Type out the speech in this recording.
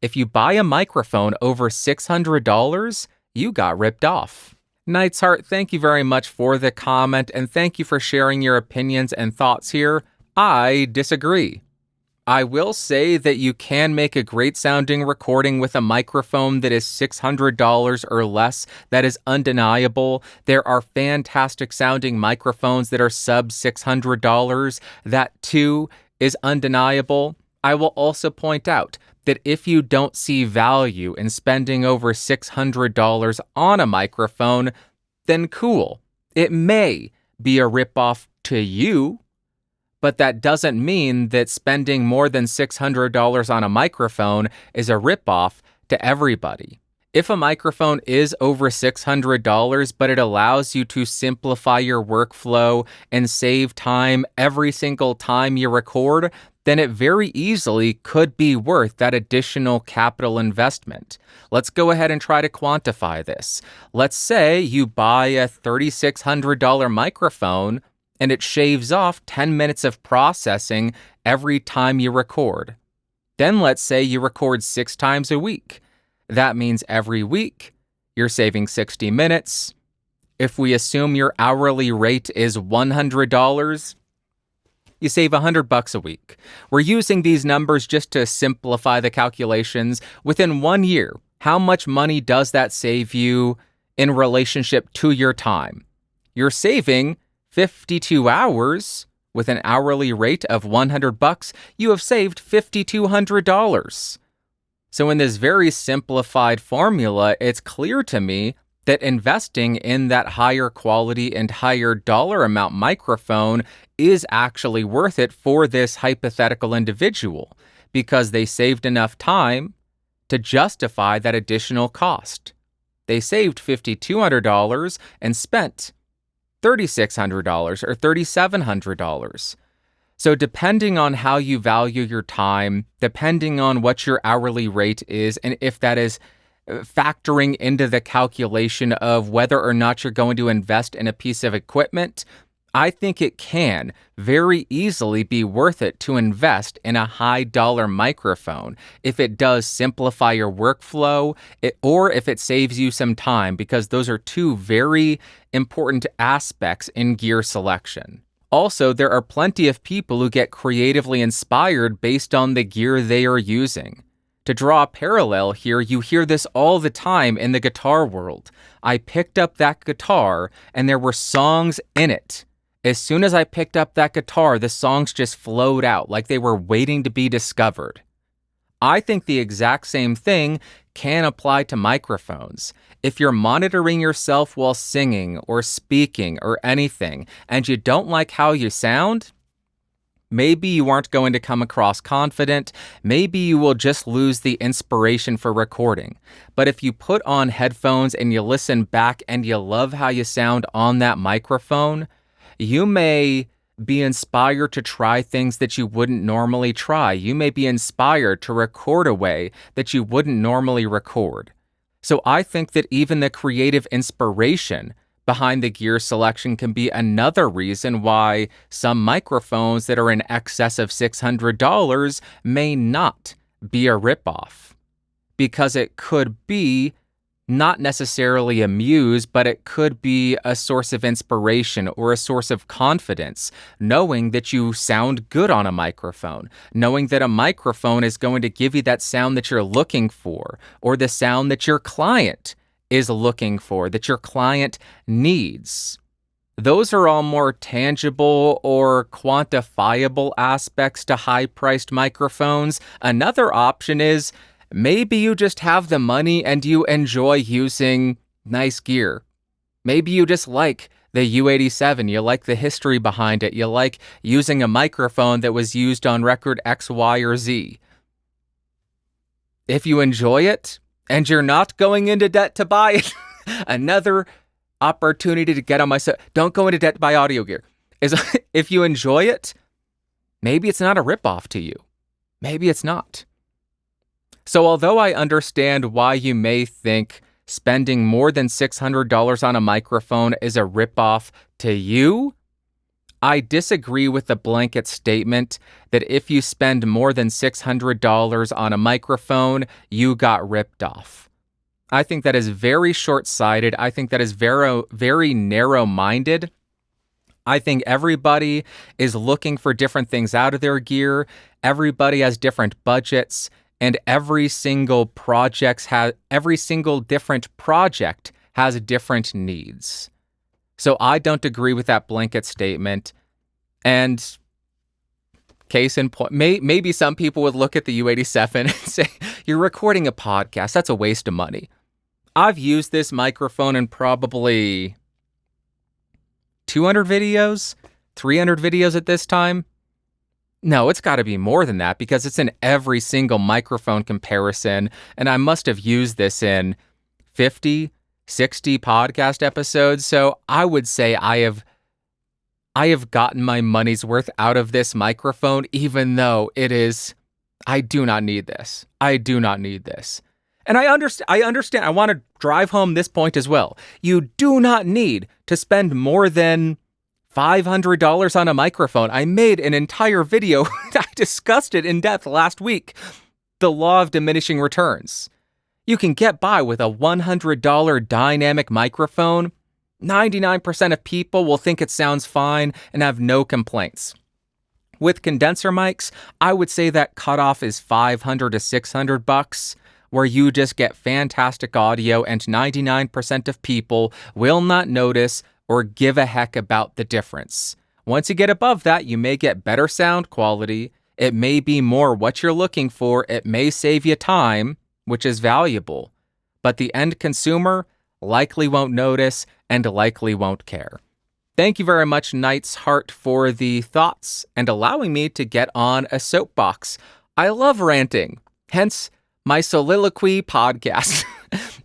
If you buy a microphone over $600, you got ripped off. Knight's Heart, thank you very much for the comment, and thank you for sharing your opinions and thoughts here. I disagree. I will say that you can make a great sounding recording with a microphone that is $600 or less. That is undeniable. There are fantastic sounding microphones that are sub $600. That too is undeniable. I will also point out that if you don't see value in spending over $600 on a microphone, then cool. It may be a ripoff to you, but that doesn't mean that spending more than $600 on a microphone is a ripoff to everybody. If a microphone is over $600, but it allows you to simplify your workflow and save time every single time you record, then it very easily could be worth that additional capital investment. Let's go ahead and try to quantify this. Let's say you buy a $3,600 microphone and it shaves off 10 minutes of processing every time you record. Then let's say you record 6 times a week. That means every week you're saving 60 minutes. If we assume your hourly rate is $100, you save $100 a week. We're using these numbers just to simplify the calculations. Within 1 year, how much money does that save you in relationship to your time? You're saving 52 hours. With an hourly rate of $100, you have saved $5,200. So in this very simplified formula, it's clear to me that investing in that higher quality and higher dollar amount microphone is actually worth it for this hypothetical individual because they saved enough time to justify that additional cost. They saved $5,200 and spent $3,600 or $3,700. So depending on how you value your time, depending on what your hourly rate is, and if that is factoring into the calculation of whether or not you're going to invest in a piece of equipment, I think it can very easily be worth it to invest in a high dollar microphone if it does simplify your workflow or if it saves you some time, because those are two very important aspects in gear selection. Also, there are plenty of people who get creatively inspired based on the gear they are using. To draw a parallel here, you hear this all the time in the guitar world. I picked up that guitar and there were songs in it. As soon as I picked up that guitar, the songs just flowed out like they were waiting to be discovered. I think the exact same thing can apply to microphones. If you're monitoring yourself while singing or speaking or anything, and you don't like how you sound, maybe you aren't going to come across confident. Maybe you will just lose the inspiration for recording. But if you put on headphones and you listen back and you love how you sound on that microphone, you may be inspired to try things that you wouldn't normally try. You may be inspired to record a way that you wouldn't normally record. So I think that even the creative inspiration behind the gear selection can be another reason why some microphones that are in excess of $600 may not be a ripoff. Because it could be not necessarily a muse, but it could be a source of inspiration or a source of confidence, knowing that you sound good on a microphone, knowing that a microphone is going to give you that sound that you're looking for, or the sound that your client is looking for, that your client needs. Those are all more tangible or quantifiable aspects to high-priced microphones. Another option is maybe you just have the money and you enjoy using nice gear. Maybe you just like the U87, you like the history behind it, you like using a microphone that was used on record X, Y, or Z. If you enjoy it and you're not going into debt to buy it, another opportunity to get on my set. Don't go into debt to buy audio gear. Is if you enjoy it, maybe it's not a ripoff to you. Maybe it's not. So although I understand why you may think spending more than $600 on a microphone is a ripoff to you, I disagree with the blanket statement that if you spend more than $600 on a microphone, you got ripped off. I think that is very short-sighted. I think that is very, very narrow-minded. I think everybody is looking for different things out of their gear. Everybody has different budgets, and every single different project has different needs. So I don't agree with that blanket statement. And case in point, maybe some people would look at the U87 and say, you're recording a podcast. That's a waste of money. I've used this microphone in probably 200 videos, 300 videos at this time. No, it's got to be more than that because it's in every single microphone comparison. And I must have used this in 50, 60 podcast episodes. So I would say I have gotten my money's worth out of this microphone, even though I do not need this. I do not need this. And I understand. I want to drive home this point as well. You do not need to spend more than $500 on a microphone. I made an entire video. I discussed it in depth last week. The law of diminishing returns. You can get by with a $100 dynamic microphone. 99% of people will think it sounds fine and have no complaints. With condenser mics, I would say that cutoff is $500 to $600, where you just get fantastic audio and 99% of people will not notice or give a heck about the difference. Once you get above that, you may get better sound quality. It may be more what you're looking for. It may save you time, which is valuable. But the end consumer likely won't notice and likely won't care. Thank you very much, Knight's Heart, for the thoughts and allowing me to get on a soapbox. I love ranting, hence my soliloquy podcast.